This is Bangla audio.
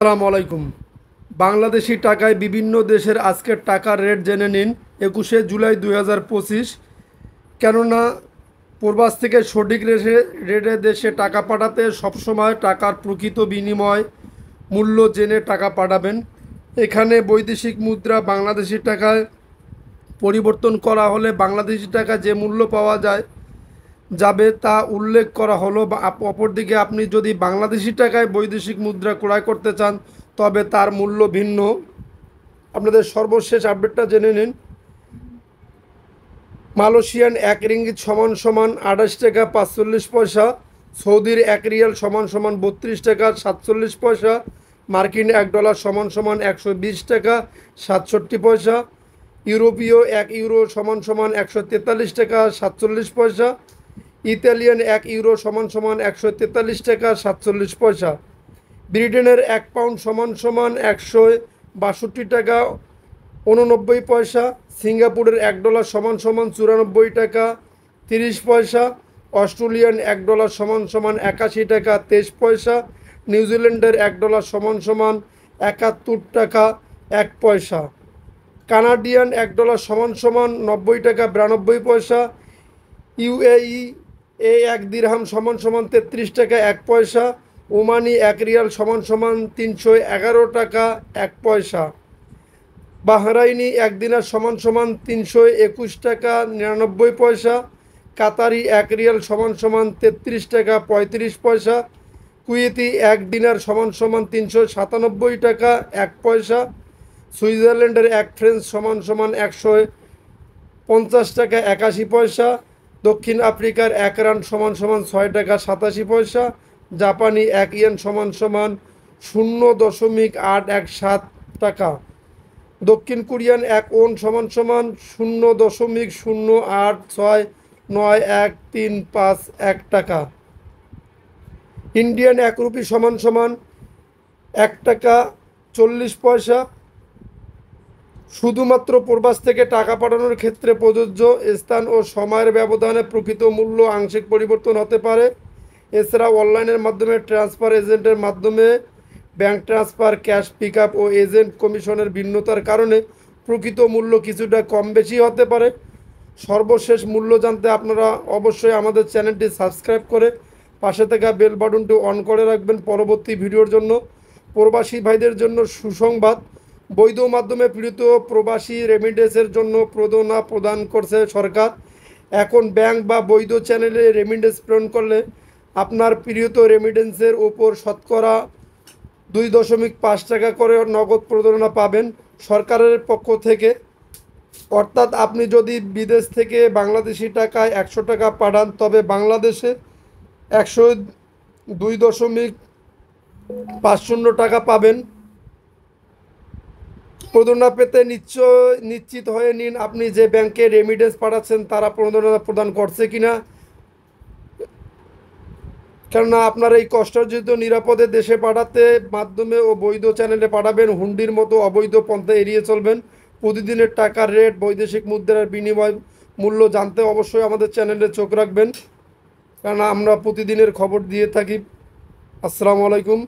আসসালামু আলাইকুম। বাংলাদেশি টাকায় বিভিন্ন দেশের আজকের টাকার রেট জেনে নিন 21শে জুলাই 2025। কেননা প্রবাস থেকে সঠিক রেটে দেশে টাকা পাঠাতে সবসময় টাকার প্রকৃত বিনিময় মূল্য জেনে টাকা পাঠাবেন। এখানে বৈদেশিক মুদ্রা বাংলাদেশি টাকায় পরিবর্তন করা হলে বাংলাদেশি টাকা যে মূল্য পাওয়া যাবে তা উল্লেখ করা হলো। বা অপরদিকে আপনি যদি বাংলাদেশি টাকায় বৈদেশিক মুদ্রা ক্রয় করতে চান তবে তার মূল্য ভিন্ন। আপনাদের সর্বশেষ আপডেটটা জেনে নিন। মালয়েশিয়ান 1 রিঙ্গিত সমান সমান 28 টাকা 45 পয়সা, সৌদির 1 রিয়াল সমান সমান 32 টাকা 47 পয়সা, মার্কিন $1 সমান সমান 120 টাকা 67 পয়সা, ইউরোপীয় 1 ইউরো সমান সমান 143 টাকা 47 পয়সা, ইতালিয়ান 1 ইউরো সমান সমান 143 টাকা 47 পয়সা, ব্রিটেনের 1 পাউন্ড সমান সমান 162 টাকা 89 পয়সা, সিঙ্গাপুরের $1 সমান সমান 94 টাকা 30 পয়সা, অস্ট্রেলিয়ান $1 সমান সমান 81 টাকা 23 পয়সা, নিউজিল্যান্ডের $1 সমান সমান 71 টাকা 1 পয়সা, কানাডিয়ান $1 সমান সমান 90 টাকা 92 পয়সা, ইউএই 1 দিরহাম সমান সমান 33 টাকা 1 পয়সা, ওমানি 1 রিয়াল সমান সমান 311 টাকা 1 পয়সা, বাহরাইনি 1 দিনার সমান সমান 321 টাকা 99 পয়সা, কাতারি 1 রিয়াল সমান সমান 33 টাকা 35 পয়সা, কুয়েতি 1 দিনার সমান সমান 397 টাকা 1 পয়সা, সুইজারল্যান্ডের 1 ফ্রেঞ্চ সমান সমান 150 টাকা 81 পয়সা, দক্ষিণ আফ্রিকার 1 রান সমান সমান 6 টাকা 87 পয়সা, জাপানি 1 ইয়েন সমান সমান 0.817 টাকা, দক্ষিণ কোরিয়ান 1 ওন সমান সমান 0.08691351 টাকা, ইন্ডিয়ান 1 রুপি সমান সমান 1 টাকা 40 পয়সা। শুধুমাত্র প্রবাস থেকে টাকা পাঠানোর ক্ষেত্রে প্রযোজ্য। স্থান ও সময়ের ব্যবধানে প্রকৃত মূল্য আংশিক পরিবর্তন হতে পারে। এছাড়া অনলাইনের মাধ্যমে ট্রান্সফার এজেন্টের মাধ্যমে ব্যাংক ট্রান্সফার, ক্যাশ পিকআপ ও এজেন্ট কমিশনের ভিন্নতার কারণে প্রকৃত মূল্য কিছুটা কম বেশি হতে পারে। সর্বশেষ মূল্য জানতে আপনারা অবশ্যই আমাদের চ্যানেলটি সাবস্ক্রাইব করে পাশে থাকা বেল বাটনটি অন করে রাখবেন পরবর্তী ভিডিওর জন্য। প্রবাসী ভাইদের জন্য সুসংবাদ, বৈধ মাধ্যমে প্রেরিত প্রবাসী রেমিটেন্সের জন্য প্রণোদনা প্রদান করছে সরকার। এখন ব্যাংক বা বৈধ চ্যানেলে রেমিটেন্স প্রেরণ করলে আপনার প্রেরিত রেমিটেন্সের ওপর শতকরা 2.5 টাকা করে নগদ প্রণোদনা পাবেন সরকারের পক্ষ থেকে। অর্থাৎ আপনি যদি বিদেশ থেকে বাংলাদেশি টাকায় 100 টাকা পাঠান তবে বাংলাদেশে 102.50 টাকা পাবেন। প্রণোদনা পেতে নিশ্চিত হয়ে নিন আপনি যে ব্যাংকে রেমিটেন্স পাঠাচ্ছেন তারা প্রণোদনা প্রদান করছে কিনা, কেননা আপনার এই কষ্টার্জিত নিরাপদে দেশে পাঠাতে মাধ্যমে ও বৈধ চ্যানেলে পাঠাবেন। হুন্ডির মতো অবৈধ পন্থা এড়িয়ে চলবেন। প্রতিদিনের টাকার রেট, বৈদেশিক মুদ্রার বিনিময় মূল্য জানতে অবশ্যই আমাদের চ্যানেলে চোখ রাখবেন, কেননা আমরা প্রতিদিনের খবর দিয়ে থাকি। আসসালামু আলাইকুম।